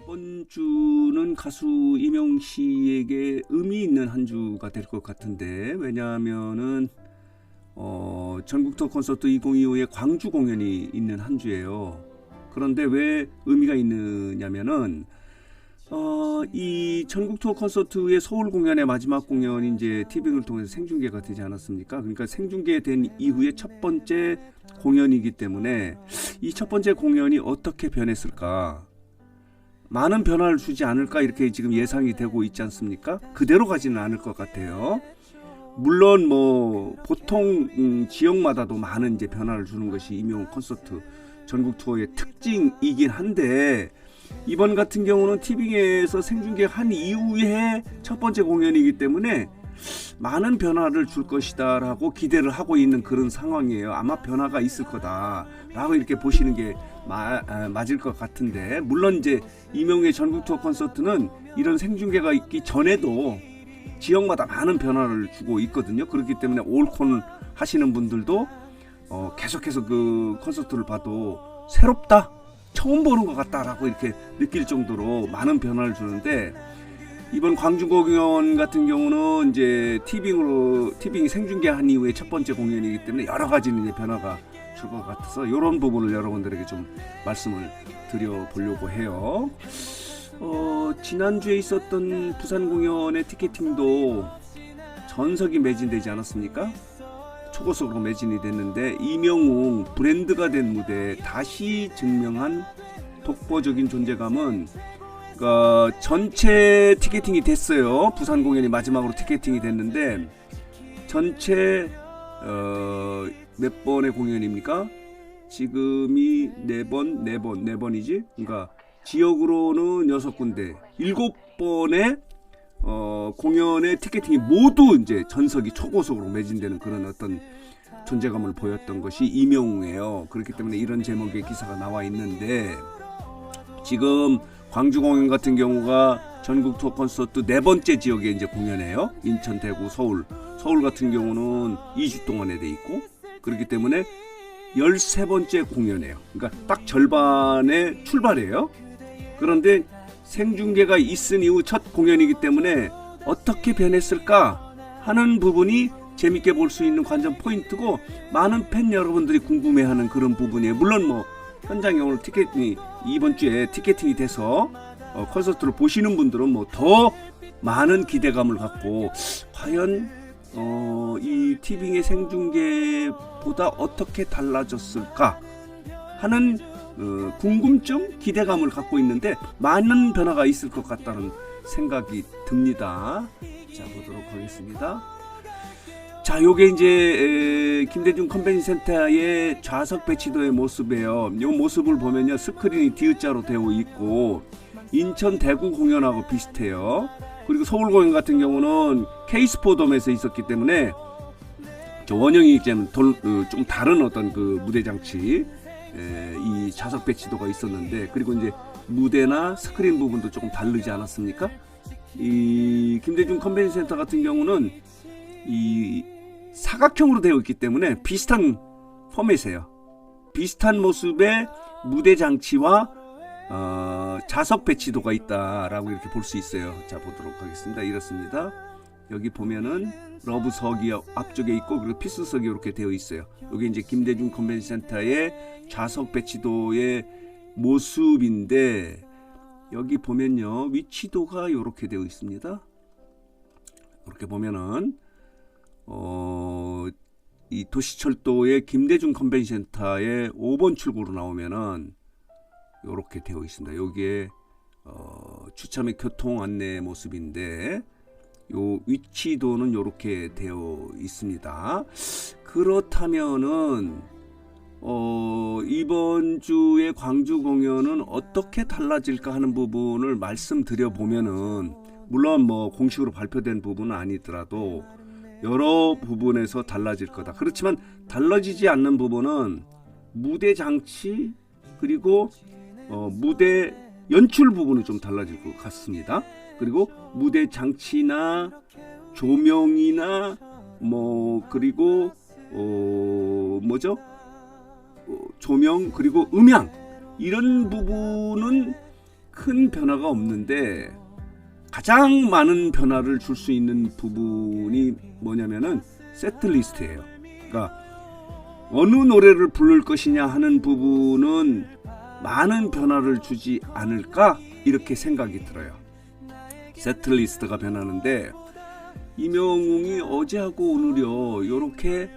이번 주는 가수 이명 씨에게 의미 있는 한 주가 될 것 같은데, 왜냐하면은 전국 투어 콘서트 2025의 광주 공연이 있는 한 주예요. 그런데 왜 의미가 있느냐면은 이 전국 투어 콘서트의 서울 공연의 마지막 공연이 이제 티빙을 통해서 생중계가 되지 않았습니까? 그러니까 생중계된 이후에 첫 번째 공연이기 때문에 이 첫 번째 공연이 어떻게 변했을까? 많은 변화를 주지 않을까 이렇게 지금 예상이 되고 있지 않습니까? 그대로 가지는 않을 것 같아요. 물론 뭐 보통 지역마다도 많은 이제 변화를 주는 것이 이명 콘서트 전국 투어의 특징이긴 한데, 이번 같은 경우는 티빙에서 생중계한 이후에 첫 번째 공연이기 때문에 많은 변화를 줄 것이다라고 기대를 하고 있는 그런 상황이에요. 아마 변화가 있을 거다라고 이렇게 보시는 게 맞을 것 같은데, 물론 이제 이명의 전국 투어 콘서트는 이런 생중계가 있기 전에도 지역마다 많은 변화를 주고 있거든요. 그렇기 때문에 올콘 하시는 분들도 계속해서 그 콘서트를 봐도 새롭다, 처음 보는 것 같다라고 이렇게 느낄 정도로 많은 변화를 주는데, 이번 광주 공연 같은 경우는 이제 티빙이 생중계한 이후에 첫 번째 공연이기 때문에 여러 가지 이제 변화가 줄 것 같아서 이런 부분을 여러분들에게 좀 말씀을 드려보려고 해요. 지난주에 있었던 부산 공연의 티켓팅도 전석이 매진되지 않았습니까? 초고속으로 매진이 됐는데, 이명웅 브랜드가 된 무대 다시 증명한 독보적인 존재감은 전체 티켓팅이 됐어요. 부산 공연이 마지막으로 티켓팅이 됐는데, 전체 몇 번의 공연입니까? 지금이 네 번이지? 그러니까 지역으로는 6군데, 7번의 공연의 티켓팅이 모두 이제 전석이 초고속으로 매진되는 그런 어떤 존재감을 보였던 것이 이명웅이에요. 그렇기 때문에 이런 제목의 기사가 나와 있는데, 지금 광주 공연 같은 경우가 전국 투어 콘서트 네 번째 지역에 이제 공연해요. 인천, 대구, 서울 같은 경우는 2주 동안에 돼 있고, 그렇기 때문에 13번째 공연해요. 그러니까 딱 절반의 출발이에요. 그런데 생중계가 있은 이후 첫 공연이기 때문에 어떻게 변했을까 하는 부분이 재밌게 볼 수 있는 관전 포인트고, 많은 팬 여러분들이 궁금해하는 그런 부분이에요. 물론 뭐 현장에 오늘 이번 주에 티켓팅이 돼서 콘서트를 보시는 분들은 뭐 더 많은 기대감을 갖고, 과연 이 티빙의 생중계보다 어떻게 달라졌을까 하는 궁금증, 기대감을 갖고 있는데, 많은 변화가 있을 것 같다는 생각이 듭니다. 자, 보도록 하겠습니다. 자, 요게 이제 김대중 컨벤션 센터의 좌석 배치도의 모습이에요. 요 모습을 보면요, 스크린이 D자로 되어 있고 인천 대구 공연하고 비슷해요. 그리고 서울 공연 같은 경우는 K스포돔에서 있었기 때문에 원형이 좀 다른 어떤 그 무대 장치, 이 좌석 배치도가 있었는데, 그리고 이제 무대나 스크린 부분도 조금 다르지 않았습니까? 이 김대중 컨벤션 센터 같은 경우는 이 사각형으로 되어 있기 때문에 비슷한 포맷이에요. 비슷한 모습의 무대 장치와 좌석 배치도가 있다라고 이렇게 볼 수 있어요. 자, 보도록 하겠습니다. 이렇습니다. 여기 보면은 러브석이 앞쪽에 있고, 그리고 피스석이 이렇게 되어 있어요. 여기 이제 김대중 컨벤션 센터의 좌석 배치도의 모습인데, 여기 보면요, 위치도가 이렇게 되어 있습니다. 이렇게 보면은 이 도시철도의 김대중 컨벤션 센터의 5번 출구로 나오면은 이렇게 되어 있습니다. 여기에 주차 및 교통 안내 모습인데, 요 위치도는 이렇게 되어 있습니다. 그렇다면은 이번 주의 광주 공연은 어떻게 달라질까 하는 부분을 말씀드려 보면은, 물론 뭐 공식으로 발표된 부분은 아니더라도 여러 부분에서 달라질 거다. 그렇지만 달라지지 않는 부분은 무대 장치, 그리고 무대 연출 부분은 좀 달라질 것 같습니다. 그리고 무대 장치나 조명이나 그리고 조명, 그리고 음향, 이런 부분은 큰 변화가 없는데 가장 많은 변화를 줄 수 있는 부분이 뭐냐면은 세트리스트예요. 그러니까 어느 노래를 부를 것이냐 하는 부분은 많은 변화를 주지 않을까 이렇게 생각이 들어요. 세트리스트가 변하는데 이명웅이 어제하고 오늘요 이렇게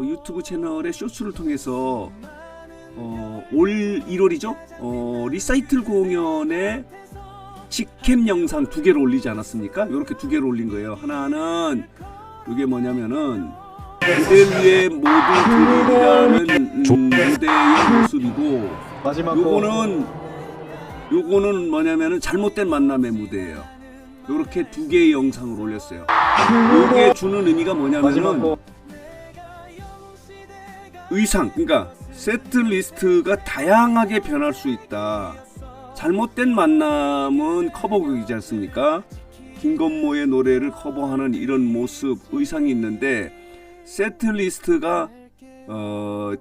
유튜브 채널의 쇼츠를 통해서 올 1월이죠 리사이틀 공연에 직캠 영상 2개를 올리지 않았습니까? 이렇게 2개를 올린 거예요. 하나는 이게 뭐냐면은 무대 위에 모두 드림이라는 무대의 모습이고, 요거는 뭐냐면은 잘못된 만남의 무대예요. 요렇게 2개의 영상을 올렸어요. 요게 주는 의미가 뭐냐면은 의상, 그러니까 세트 리스트가 다양하게 변할 수 있다. 잘못된 만남은 커버곡이지 않습니까? 김건모의 노래를 커버하는 이런 모습, 의상이 있는데 세트 리스트가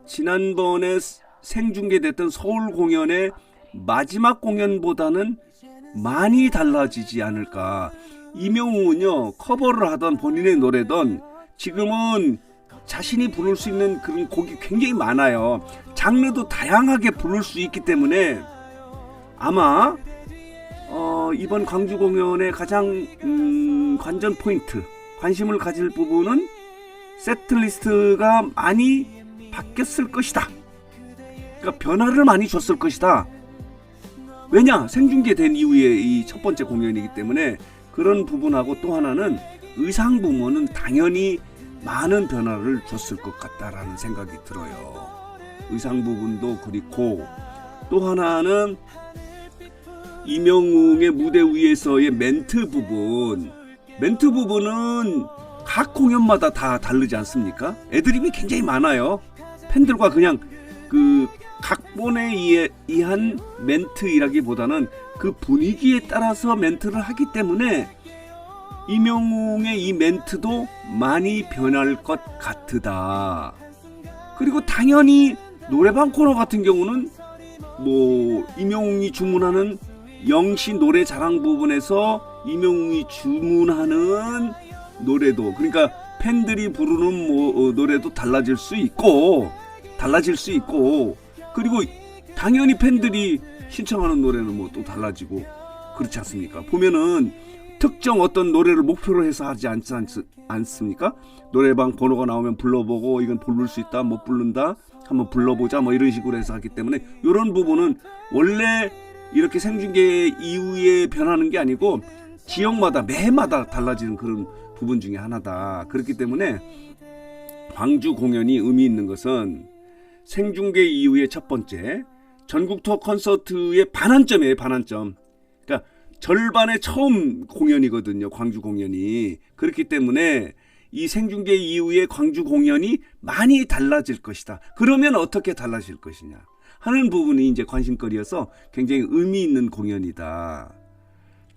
지난번에 생중계됐던 서울 공연의 마지막 공연보다는 많이 달라지지 않을까. 이명웅은요 커버를 하던 본인의 노래던 지금은 자신이 부를 수 있는 그런 곡이 굉장히 많아요. 장르도 다양하게 부를 수 있기 때문에 아마 이번 광주 공연의 가장 관전 포인트, 관심을 가질 부분은 세트리스트가 많이 바뀌었을 것이다. 그러니까 변화를 많이 줬을 것이다. 왜냐? 생중계된 이후에 이 첫 번째 공연이기 때문에 그런 부분하고 또 하나는 의상 부분은 당연히 많은 변화를 줬을 것 같다라는 생각이 들어요. 의상 부분도 그렇고 또 하나는 이명웅의 무대 위에서의 멘트 부분은 각 공연마다 다 다르지 않습니까? 애드립이 굉장히 많아요. 팬들과 그냥 그 각본에 의한 멘트이라기보다는 그 분위기에 따라서 멘트를 하기 때문에 이명웅의 이 멘트도 많이 변할 것 같으다. 그리고 당연히 노래방 코너 같은 경우는 뭐 이명웅이 주문하는 영시 노래 자랑 부분에서 이명웅이 주문하는 노래도, 그러니까 팬들이 부르는 노래도 달라질 수 있고 그리고 당연히 팬들이 신청하는 노래는 뭐 또 달라지고 그렇지 않습니까? 보면은 특정 어떤 노래를 목표로 해서 하지 않습니까? 노래방 번호가 나오면 불러보고 이건 부를 수 있다, 못 부른다, 한번 불러보자 뭐 이런 식으로 해서 하기 때문에 이런 부분은 원래 이렇게 생중계 이후에 변하는 게 아니고 지역마다 매해마다 달라지는 그런 부분 중에 하나다. 그렇기 때문에 광주 공연이 의미 있는 것은 생중계 이후의 첫 번째 전국 투어 콘서트의 반환점이에요. 반환점. 그러니까 절반의 처음 공연이거든요. 광주 공연이. 그렇기 때문에 이 생중계 이후의 광주 공연이 많이 달라질 것이다. 그러면 어떻게 달라질 것이냐 하는 부분이 이제 관심거리여서 굉장히 의미 있는 공연이다.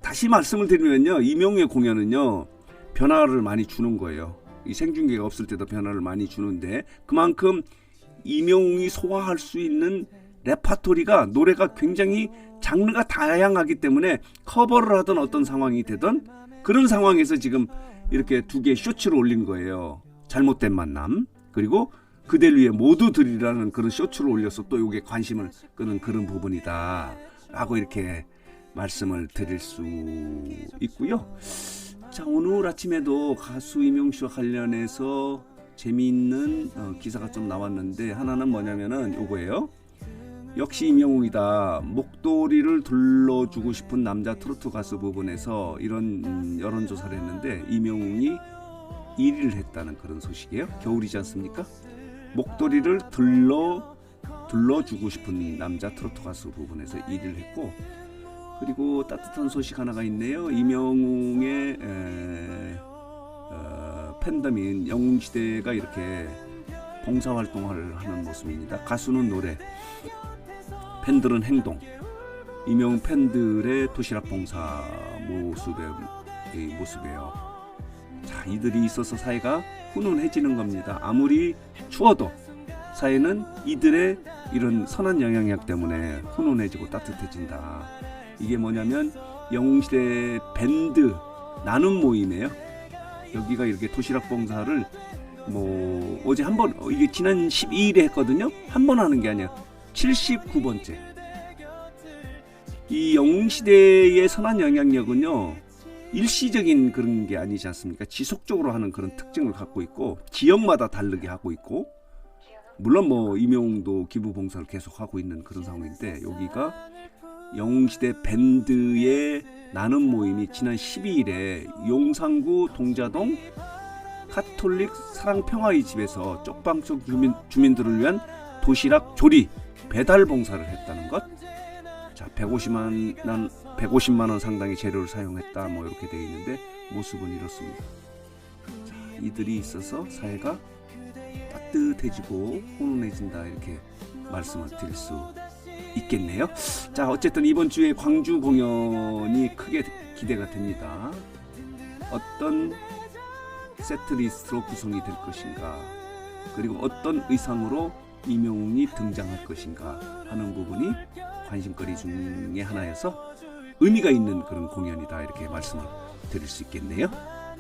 다시 말씀을 드리면요, 이명웅의 공연은요 변화를 많이 주는 거예요. 이 생중계가 없을 때도 변화를 많이 주는데 그만큼 이명웅이 소화할 수 있는 레파토리가, 노래가 굉장히 장르가 다양하기 때문에 커버를 하던 어떤 상황이 되던 그런 상황에서 지금 이렇게 2개의 쇼츠를 올린 거예요. 잘못된 만남, 그리고 그댈 위해 모두 들이라는 그런 쇼츠를 올려서 또 이게 관심을 끄는 그런 부분이다 라고 이렇게 말씀을 드릴 수 있고요. 자, 오늘 아침에도 가수 이명웅 씨와 관련해서 재미있는 기사가 좀 나왔는데 하나는 뭐냐면은 요거예요. 역시 이명웅이다. 목도리를 둘러주고 싶은 남자 트로트 가수 부분에서 이런 여론조사를 했는데 이명웅이 1위를 했다는 그런 소식이에요. 겨울이지 않습니까? 목도리를 둘러주고 싶은 남자 트로트 가수 부분에서 1위를 했고, 그리고 따뜻한 소식 하나가 있네요. 이명웅의 팬덤인 영웅시대가 이렇게 봉사활동을 하는 모습입니다. 가수는 노래, 팬들은 행동. 이명웅 팬들의 도시락 봉사 모습이에요. 자, 이들이 있어서 사회가 훈훈해지는 겁니다. 아무리 추워도 사회는 이들의 이런 선한 영향력 때문에 훈훈해지고 따뜻해진다. 이게 뭐냐면 영웅시대 밴드 나눔 모임이에요. 여기가 이렇게 도시락 봉사를 뭐 어제 한번 이게 지난 12일에 했거든요. 한 번 하는 게 아니야. 79번째. 이 영웅시대의 선한 영향력은요, 일시적인 그런 게 아니지 않습니까? 지속적으로 하는 그런 특징을 갖고 있고, 지역마다 다르게 하고 있고, 물론 뭐 임영웅도 기부 봉사를 계속 하고 있는 그런 상황인데, 여기가 영웅시대 밴드의 나눔 모임이 지난 12일에 용산구 동자동 카톨릭 사랑평화의 집에서 쪽방촌 주민들을 위한 도시락 조리 배달 봉사를 했다는 것. 자, 150만 원 상당의 재료를 사용했다, 뭐 이렇게 되어 있는데 모습은 이렇습니다. 자, 이들이 있어서 사회가 따뜻해지고 훈훈해진다, 이렇게 말씀을 드릴 수 있겠네요. 자, 어쨌든 이번 주에 광주 공연이 크게 기대가 됩니다. 어떤 세트리스트로 구성이 될 것인가, 그리고 어떤 의상으로 임영웅이 등장할 것인가 하는 부분이 관심거리 중에 하나여서 의미가 있는 그런 공연이다, 이렇게 말씀을 드릴 수 있겠네요.